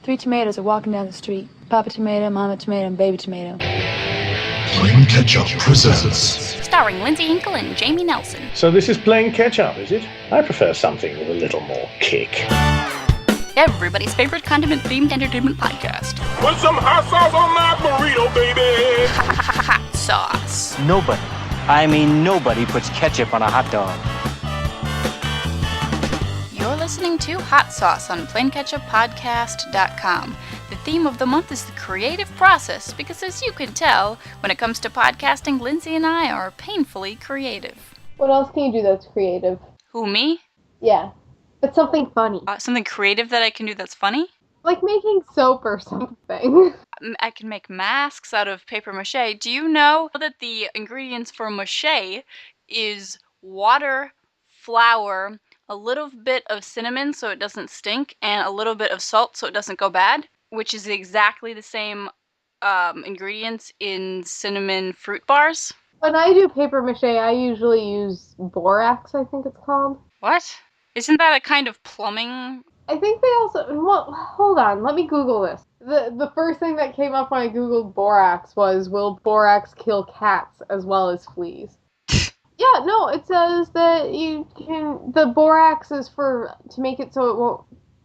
Three tomatoes are walking down the street. Papa tomato, mama tomato, and baby tomato. Plain Ketchup presents. Starring Lindsay Hinkle and Jamie Nelson. So this is Plain Ketchup, is it? I prefer something with a little more kick. Everybody's favorite condiment-themed entertainment podcast. Put some hot sauce on my burrito, baby! Hot sauce. Nobody puts ketchup on a hot dog. You're listening to Hot Sauce on PlainKetchupPodcast.com. The theme of the month is the creative process because, as you can tell, when it comes to podcasting, Lindsay and I are painfully creative. What else can you do that's creative? Who, me? Yeah, but something funny. Something creative that I can do that's funny? Like making soap or something. I can make masks out of paper mache. Do you know that the ingredients for mache is water, flour, a little bit of cinnamon so it doesn't stink, and a little bit of salt so it doesn't go bad, which is exactly the same ingredients in cinnamon fruit bars? When I do paper mache, I usually use borax, I think it's called. What? Isn't that a kind of plumbing? I think they also... Well, hold on, let me Google this. The first thing that came up when I Googled borax was, will borax kill cats as well as fleas? Yeah, no, it says that you can... The borax is to make it so it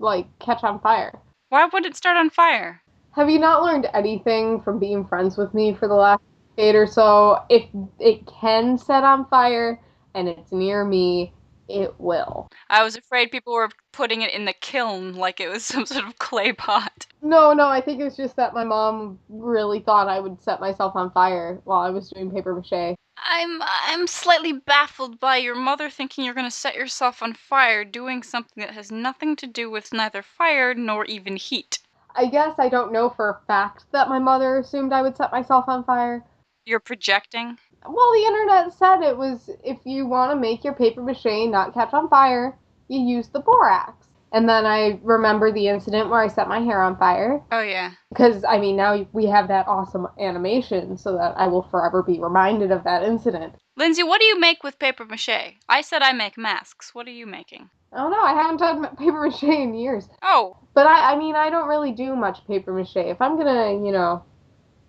won't, catch on fire. Why would it start on fire? Have you not learned anything from being friends with me for the last decade or so? If it can set on fire and it's near me, it will. I was afraid people were putting it in the kiln like it was some sort of clay pot. No, I think it was just that my mom really thought I would set myself on fire while I was doing paper mache. I'm slightly baffled by your mother thinking you're going to set yourself on fire doing something that has nothing to do with neither fire nor even heat. I guess I don't know for a fact that my mother assumed I would set myself on fire. You're projecting? Well, the internet said it was, if you want to make your paper mache not catch on fire, you use the borax. And then I remember the incident where I set my hair on fire. Oh, yeah. Because, now we have that awesome animation so that I will forever be reminded of that incident. Lindsay, what do you make with paper mache? I said I make masks. What are you making? I don't know. I haven't done paper mache in years. Oh. But I don't really do much paper mache. If I'm going to,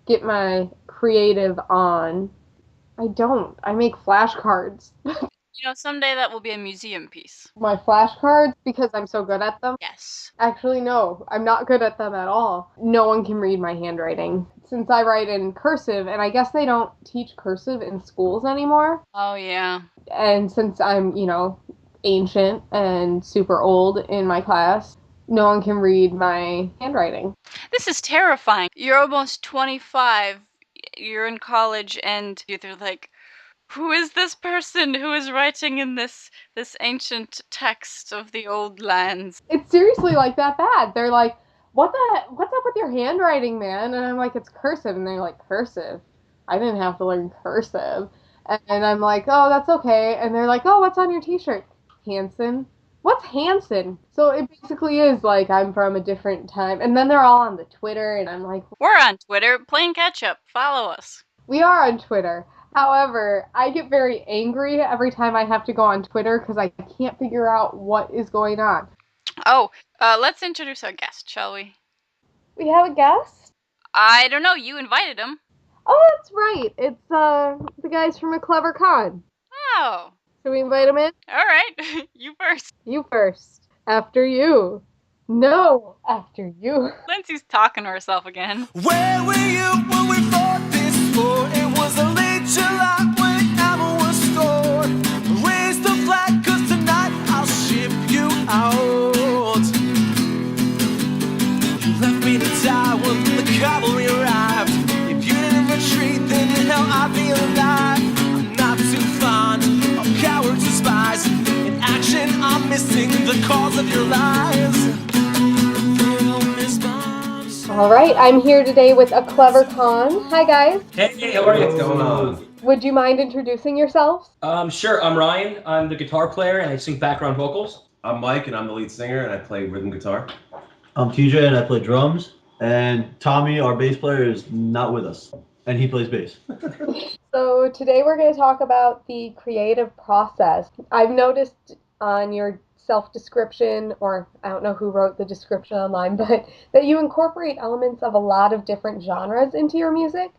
get my creative on, I don't. I make flashcards. Someday that will be a museum piece. My flashcards, because I'm so good at them? Yes. Actually, no. I'm not good at them at all. No one can read my handwriting. Since I write in cursive, and I guess they don't teach cursive in schools anymore. Oh, yeah. And since I'm, ancient and super old in my class, no one can read my handwriting. This is terrifying. You're almost 25. You're in college, and they're like, who is this person who is writing in this ancient text of the old lands? It's seriously like that bad. They're like, what's up with your handwriting, man? And I'm like, it's cursive. And they're like, cursive? I didn't have to learn cursive. And I'm like, oh, that's okay. And they're like, oh, what's on your t-shirt? Hanson. What's Hanson? So it basically is like I'm from a different time. And then they're all on the Twitter, and I'm like... We're on Twitter. Plain Ketchup. Follow us. We are on Twitter. However, I get very angry every time I have to go on Twitter because I can't figure out what is going on. Oh, let's introduce our guest, shall we? We have a guest? I don't know. You invited him. Oh, that's right. It's the guys from A Clever Con. Oh. Should we invite him in? All right. You first. You first. After you. No, after you. Lindsay's talking to herself again. Where were you when we fought this war? It was a late July when ammo was stored. Raise the flag, 'cause tonight I'll ship you out. You left me to die when the cavalry arrived. If you didn't retreat, then hell I'd be alive. I'm not too fond of cowards and spies. In action, I'm missing the cause of your lies. All right, I'm here today with A Clever Con. Hi, guys. Hey, how are you? What's going on? Would you mind introducing yourselves? Sure. I'm Ryan. I'm the guitar player, and I sing background vocals. I'm Mike, and I'm the lead singer, and I play rhythm guitar. I'm TJ, and I play drums. And Tommy, our bass player, is not with us, and he plays bass. So today we're going to talk about the creative process. I've noticed on your self-description, or I don't know who wrote the description online, but that you incorporate elements of a lot of different genres into your music,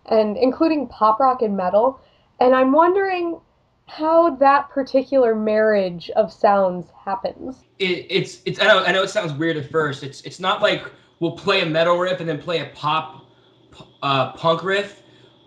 and including pop rock and metal. And I'm wondering how that particular marriage of sounds happens. It's I know it sounds weird at first. It's not like we'll play a metal riff and then play a pop punk riff,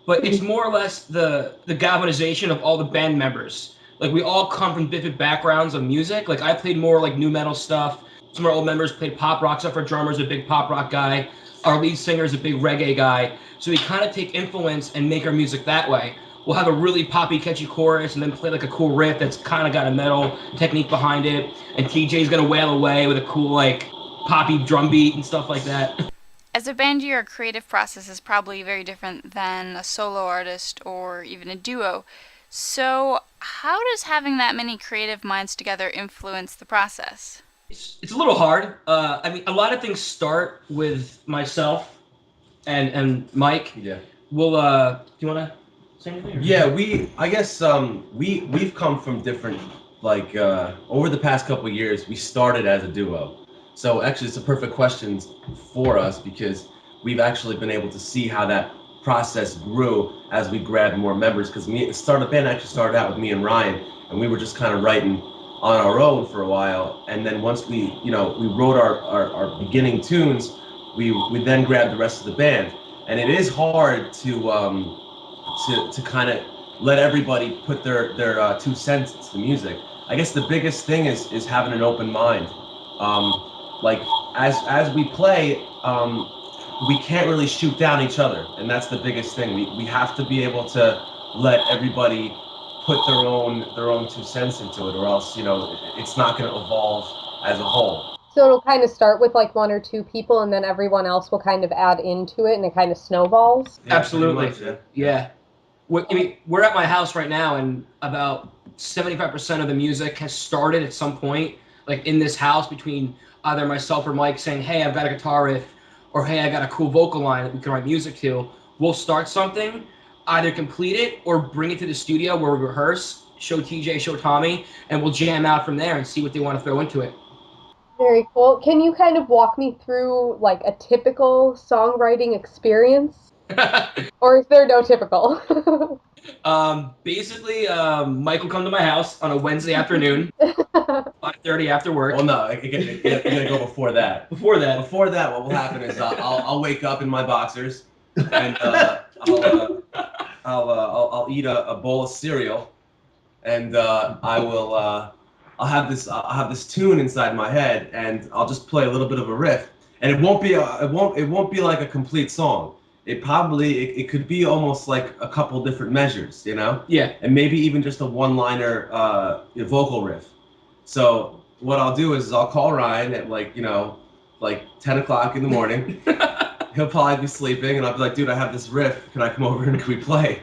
but it's more or less the galvanization of all the band members. Like, we all come from different backgrounds of music. Like, I played more like new metal stuff. Some of our old members played pop rock stuff. Our drummer's a big pop rock guy. Our lead singer's a big reggae guy. So we kind of take influence and make our music that way. We'll have a really poppy, catchy chorus and then play like a cool riff that's kind of got a metal technique behind it. And TJ's gonna wail away with a cool, like, poppy drum beat and stuff like that. As a band, your creative process is probably very different than a solo artist or even a duo. So how does having that many creative minds together influence the process? It's a little hard. I mean, a lot of things start with myself and Mike. Yeah. We'll, do you want to say anything? Yeah, we've come from different, like, over the past couple of years, we started as a duo. So actually, it's a perfect question for us because we've actually been able to see how that process grew as we grabbed more members. Because the band actually started out with me and Ryan, and we were just kind of writing on our own for a while. And then once we wrote our beginning tunes, we then grabbed the rest of the band. And it is hard to kind of let everybody put their 2 cents into the music. I guess the biggest thing is having an open mind. Like, as we play, we can't really shoot down each other, and that's the biggest thing. We have to be able to let everybody put their own 2 cents into it, or else, it's not going to evolve as a whole. So it'll kind of start with like 1 or 2 people, and then everyone else will kind of add into it, and it kind of snowballs. Yeah, absolutely. much, Yeah. I mean, we're at my house right now, and about 75% of the music has started at some point, like in this house, between either myself or Mike saying, hey, I've got a guitar riff, or hey, I got a cool vocal line that we can write music to. We'll start something, either complete it or bring it to the studio where we rehearse, show TJ, show Tommy, and we'll jam out from there and see what they want to throw into it. Very cool. Can you kind of walk me through like a typical songwriting experience? Or is there no typical? Basically, Mike will come to my house on a Wednesday afternoon, 5:30 after work. Well, no, you gotta go before that. Before that, what will happen is I'll wake up in my boxers, and I'll eat a bowl of cereal, and I'll have this tune inside my head, and I'll just play a little bit of a riff, and it won't be like a complete song. It could be almost like a couple different measures, Yeah. And maybe even just a one-liner vocal riff. So what I'll do is I'll call Ryan at like 10 o'clock in the morning. He'll probably be sleeping, and I'll be like, dude, I have this riff. Can I come over and can we play?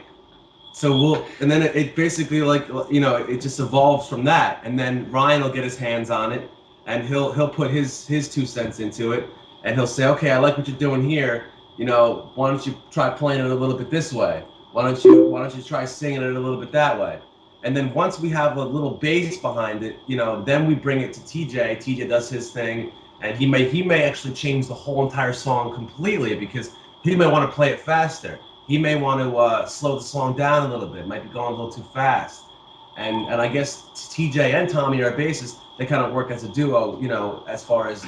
So and then it basically it just evolves from that. And then Ryan will get his hands on it, and he'll put his 2 cents into it, and he'll say, okay, I like what you're doing here. Why don't you try playing it a little bit this way? Why don't you try singing it a little bit that way? And then once we have a little bass behind it, then we bring it to TJ. TJ does his thing, and he may actually change the whole entire song completely because he may want to play it faster. He may want to slow the song down a little bit. It might be going a little too fast. And I guess TJ and Tommy, our bassists, they kind of work as a duo, as far as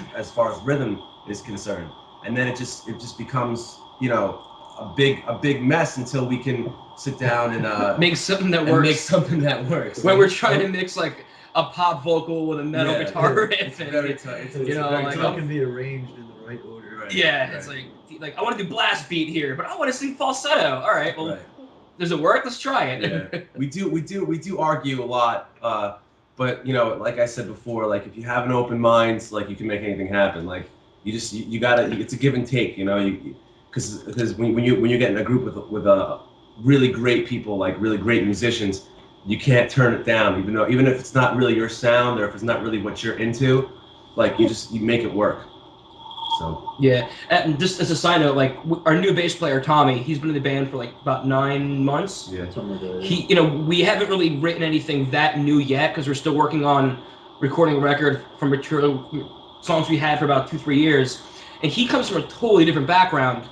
rhythm is concerned. And then it just becomes, a big mess until we can sit down and make something that works. When we're trying to mix like a pop vocal with a metal guitar riff. It's very tight. It can be arranged in the right order. Right? Yeah, right. It's like I want to do blast beat here, but I want to sing falsetto. All right, well, does it work? Let's try it. Yeah. We do argue a lot, but like I said before, like if you have an open mind, like you can make anything happen. Like you gotta, it's a give and take, because when you get in a group with really great people, like really great musicians, you can't turn it down, even if it's not really your sound or if it's not really what you're into, like you make it work. So yeah, and just as a side note, like our new bass player Tommy, he's been in the band for like about 9 months. Yeah, something like that. He, we haven't really written anything that new yet because we're still working on recording a record from material songs we had for about 2-3 years, and he comes from a totally different background.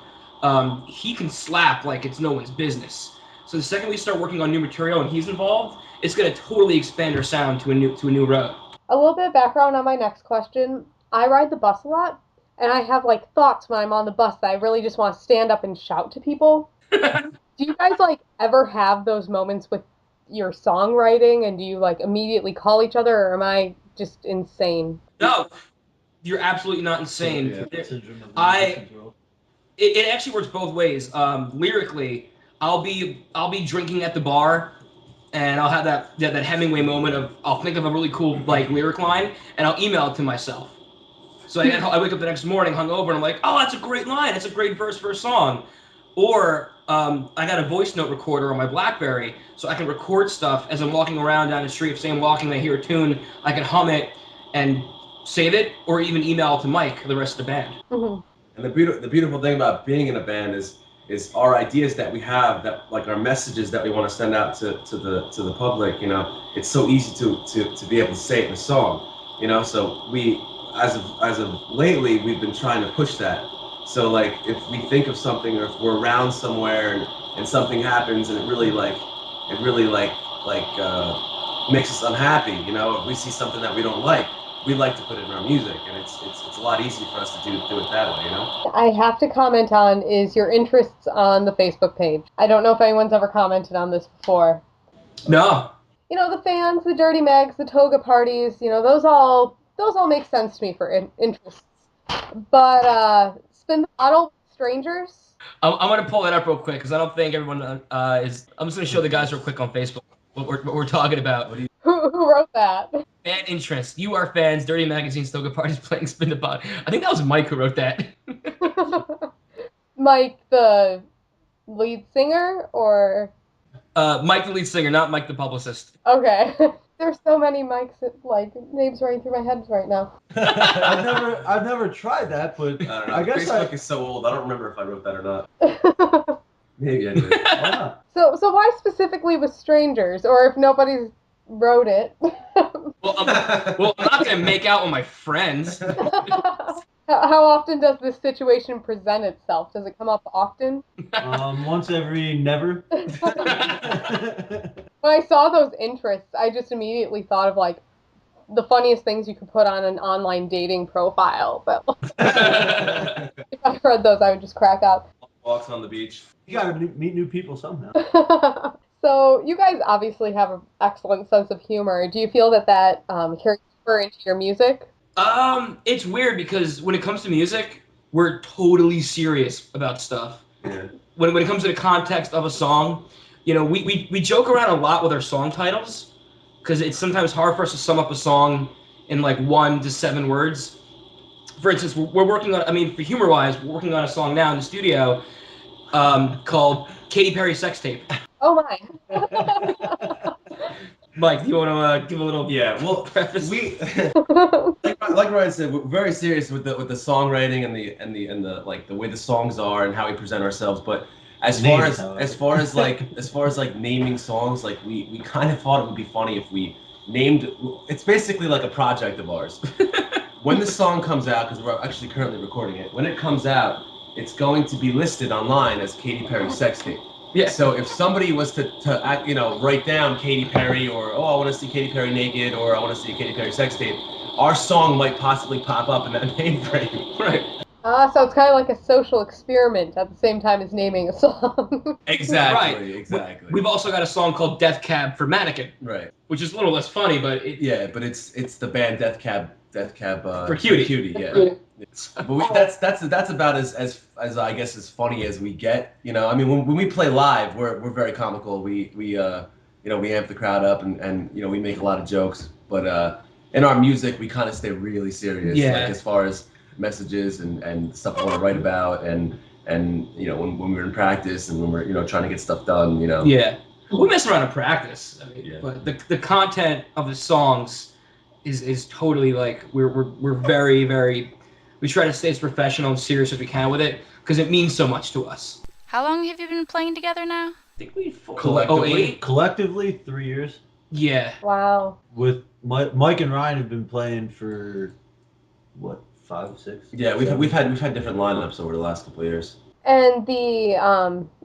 He can slap like it's no one's business. So the second we start working on new material and he's involved, it's going to totally expand our sound to a new road. A little bit of background on my next question. I ride the bus a lot, and I have like thoughts when I'm on the bus that I really just want to stand up and shout to people. Do you guys like ever have those moments with your songwriting, and do you like immediately call each other, or am I just insane? No, you're absolutely not insane. Yeah. It actually works both ways. Lyrically, I'll be drinking at the bar, and I'll have that Hemingway moment of I'll think of a really cool like lyric line, and I'll email it to myself. So I wake up the next morning hungover, and I'm like, oh, that's a great line. That's a great verse for a song. Or I got a voice note recorder on my BlackBerry, so I can record stuff as I'm walking around down the street. Say I'm walking, and I hear a tune, I can hum it and save it, or even email it to Mike, the rest of the band. Mm-hmm. And the beautiful thing about being in a band is our ideas that we have, that like our messages that we want to send out to the public. You know, it's so easy to be able to say it in a song. You know, so we as of lately we've been trying to push that. So like if we think of something, or if we're around somewhere and something happens and it really makes us unhappy, you know, if we see something that we don't like, we like to put it in our music, and it's a lot easier for us to do it that way, you know? I have to comment on is your interests on the Facebook page. I don't know if anyone's ever commented on this before. No. You know, the fans, the Dirty Mags, the toga parties, you know, those all make sense to me for interests. But Spin the Bottle, Strangers? I'm going to pull that up real quick, because I don't think everyone is... I'm just going to show the guys real quick on Facebook what we're talking about. Who wrote that? Fan interest. You are fans. Dirty Magazine, Toga Parties playing Spin the Bottle. I think that was Mike who wrote that. Mike, the lead singer, or? Mike, the lead singer, not Mike, the publicist. Okay. There's so many Mikes, like, names running through my head right now. I've never tried that, but I don't know. I guess Facebook is so old. I don't remember if I wrote that or not. Maybe I did. Why not? So why specifically with Strangers, or if nobody's wrote it? Well, I'm not going to make out with my friends. How often does this situation present itself? Does it come up often? Once every never. When I saw those interests, I just immediately thought of like the funniest things you could put on an online dating profile. But if I read those, I would just crack up. Walks on the beach. You gotta meet new people somehow. So you guys obviously have an excellent sense of humor. Do you feel that carries over into your music? It's weird because when it comes to music, we're totally serious about stuff. Yeah. When it comes to the context of a song, you know, we joke around a lot with our song titles because it's sometimes hard for us to sum up a song in like 1 to 7 words. For instance, we're working on, for humor-wise, we're working on a song now in the studio called Katy Perry Sex Tape. Oh my. Mike, do you want to give a little preface? We like Ryan said, we're very serious with the songwriting and the like the way the songs are and how we present ourselves. But as far as naming songs, like we kind of thought it would be funny if we named. It's basically like a project of ours. When the song comes out, because we're actually currently recording it, when it comes out, it's going to be listed online as Katy Perry Sex Tape. Yeah. So if somebody was to write down Katy Perry, or I want to see Katy Perry naked, or I want to see a Katy Perry sex tape, our song might possibly pop up in that name frame. Right. So it's kind of like a social experiment at the same time as naming a song. Exactly. Right. Exactly. We've also got a song called Death Cab for Mannequin. Right. Which is a little less funny, but but it's the band Death Cab for Cutie. Yeah. But that's about as I guess as funny as we get. You know, when we play live, we're very comical. We amp the crowd up and we make a lot of jokes. But in our music, we kind of stay really serious. Yeah. Like as far as messages and stuff I want to write about and when we're in practice and when we're trying to get stuff done. Yeah. We mess around in practice. But the content of the songs is totally like we're very, very. We try to stay as professional and serious as we can with it because it means so much to us. How long have you been playing together now? I think we collectively 3 years. Yeah. Wow. With Mike and Ryan have been playing for what, 5, 6? Yeah, we've had different lineups over the last couple of years. And the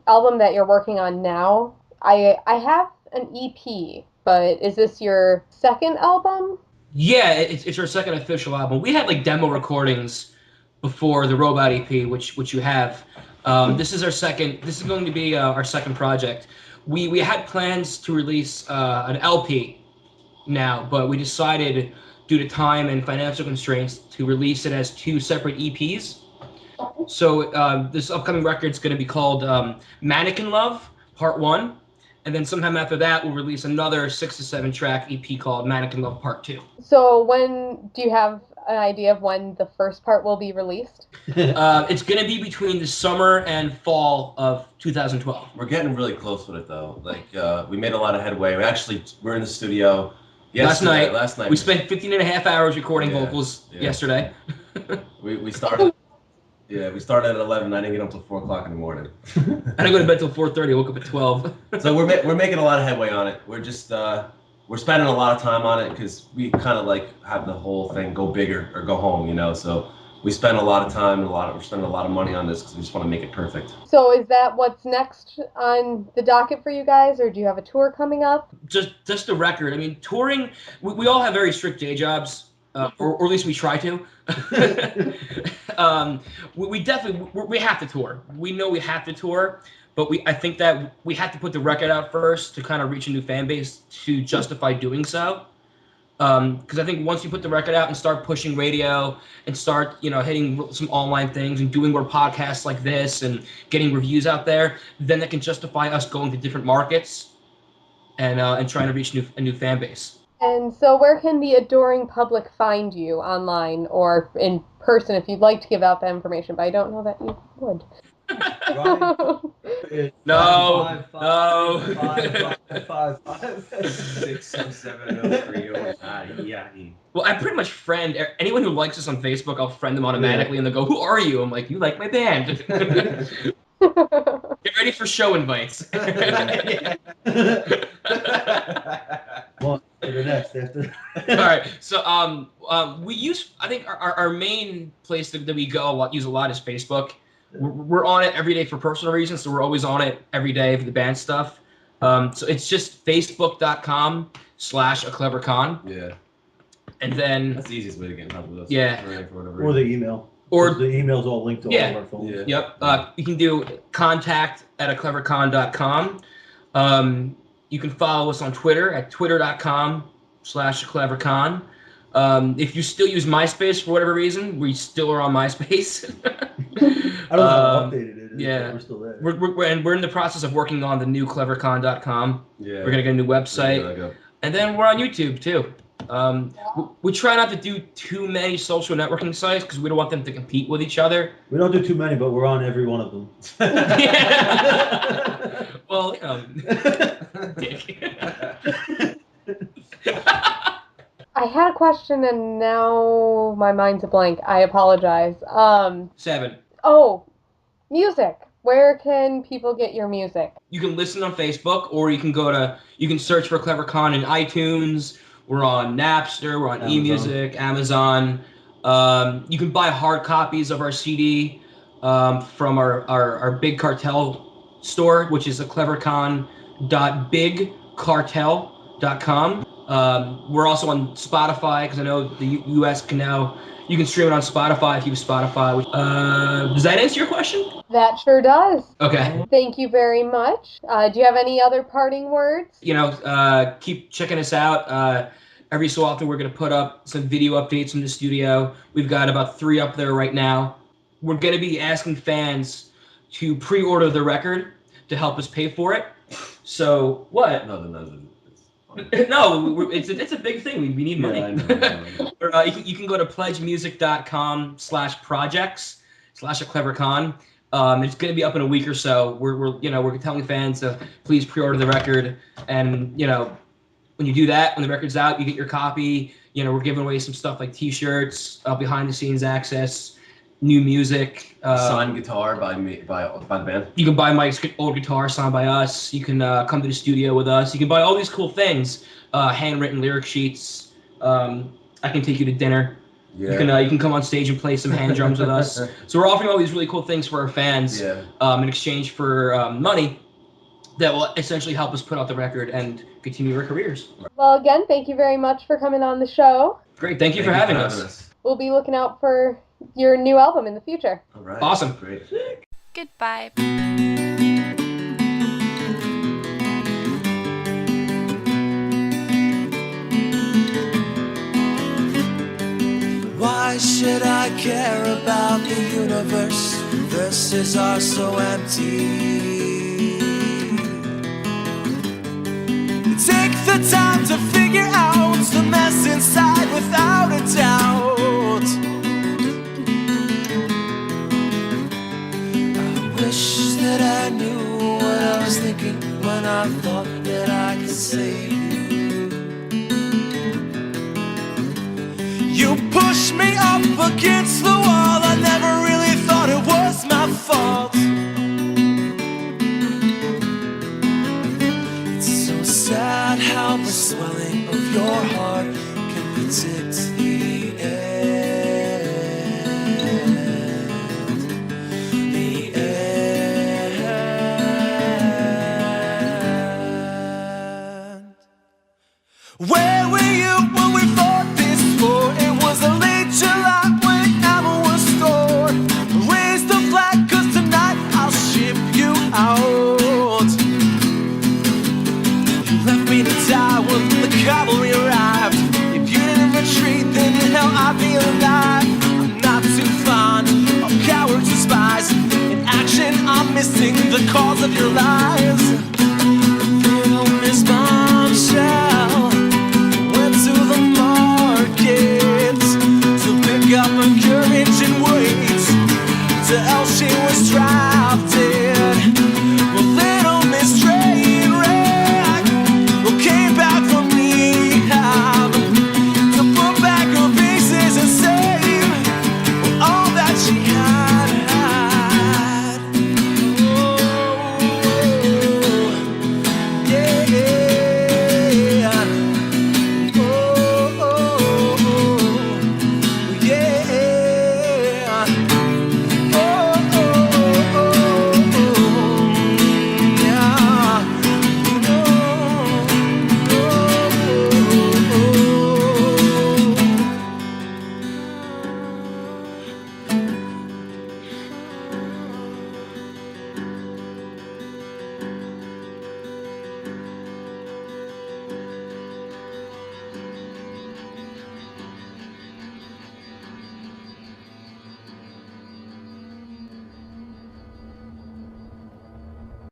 album that you're working on now, I have an EP, but is this your second album? Yeah, it's our second official album. We had like demo recordings before the Robot EP, which you have. This is our second. This is going to be our second project. We had plans to release an LP now, but we decided due to time and financial constraints to release it as 2 separate EPs. So this upcoming record is going to be called Mannequin Love Part 1, and then sometime after that we'll release another 6 to 7 track EP called Mannequin Love Part 2. So when do you have an idea of when the first part will be released? It's going to be between the summer and fall of 2012. We're getting really close with it though. Like we made a lot of headway. We're in the studio Last night. We We spent 15 and a half hours recording vocals yesterday. we started. Yeah, we started at 11. I didn't get up till 4 o'clock in the morning. I didn't go to bed till 4:30. I woke up at 12. So we're making a lot of headway on it. We're just we're spending a lot of time on it because we kind of like have the whole thing go bigger or go home, you know. So we spend a lot of time and we're spending a lot of money on this because we just want to make it perfect. So is that what's next on the docket for you guys, or do you have a tour coming up? Just the record. I mean, touring. We all have very strict day jobs. Or at least we try to. We definitely we have to tour. We know we have to tour, but I think that we have to put the record out first to kind of reach a new fan base to justify doing so. Because I think once you put the record out and start pushing radio and start hitting some online things and doing more podcasts like this and getting reviews out there, then that can justify us going to different markets and trying to reach a new fan base. And so where can the adoring public find you, online or in person, if you'd like to give out that information, but I don't know that you would. No. 67703. Well, I pretty much friend anyone who likes us on Facebook. I'll friend them automatically, and they'll go, "Who are you?" I'm like, "You like my band." Get ready for show invites. Well, the next after. All right, so we use. I think our main place that we go use a lot is Facebook. We're on it every day for personal reasons, so we're always on it every day for the band stuff. So it's just facebook.com/aclevercon. Yeah. And then that's the easiest way to get in touch with us. Yeah. Or the email. Or the email's all linked to all of our phones. Yeah. Yep. You can do contact@aclevercon.com. You can follow us on Twitter at twitter.com/aclevercon. If you still use MySpace for whatever reason, we still are on MySpace. I don't know how updated it is. Yeah, we're still there. We're in the process of working on the new clevercon.com. Yeah. We're gonna get a new website, and then we're on YouTube too. We try not to do too many social networking sites because we don't want them to compete with each other. We don't do too many, but we're on every one of them. Well, dick. I had a question and now my mind's a blank. I apologize. 7. Oh, music. Where can people get your music? You can listen on Facebook, or you can search for CleverCon in iTunes. We're on Napster. We're on eMusic, Amazon. You can buy hard copies of our CD from our Big Cartel store, which is clevercon.bigcartel.com. We're also on Spotify because I know the U.S. you can stream it on Spotify if you use Spotify. Does that answer your question? That sure does. Okay. Thank you very much. Do you have any other parting words? Keep checking us out. Every so often we're going to put up some video updates from the studio. We've got about 3 up there right now. We're going to be asking fans to pre-order the record to help us pay for it. So what? No. No, it's a big thing. We need money. Yeah, I know. You can go to pledgemusic.com/projects/aclevercon. It's going to be up in a week or so. We're telling fans to please pre-order the record, and when you do that, when the record's out, you get your copy. We're giving away some stuff like T-shirts, behind-the-scenes access, new music. Signed guitar by me, by the band. You can buy Mike's old guitar signed by us. You can come to the studio with us. You can buy all these cool things. Handwritten lyric sheets. I can take you to dinner. Yeah. You can come on stage and play some hand drums with us. So we're offering all these really cool things for our fans in exchange for money that will essentially help us put out the record and continue our careers. Well, again, thank you very much for coming on the show. Great. Thank you for having us. We'll be looking out for your new album in the future. All right. Awesome. Great. Goodbye. Why should I care about the universe? Verses are so empty. Take the time to figure out the mess inside without a doubt. I wish that I knew what I was thinking when I thought that I could save you. You pushed me up against the wall. I never really thought it was my fault. It's so sad how the swelling of your heart can predict the end. The end. Where were you when we fought this war? It was a late July when ammo was stored. Raise the flag, 'cause tonight I'll ship you out. You left me to die when the cavalry arrived. If you didn't retreat, then in hell I'd be alive. I'm not too fond of cowards and spies. In action, I'm missing the cause of your lies. Little Miss Bombshell went to the market to pick up her courage and wait till she was drafted. Well, little Miss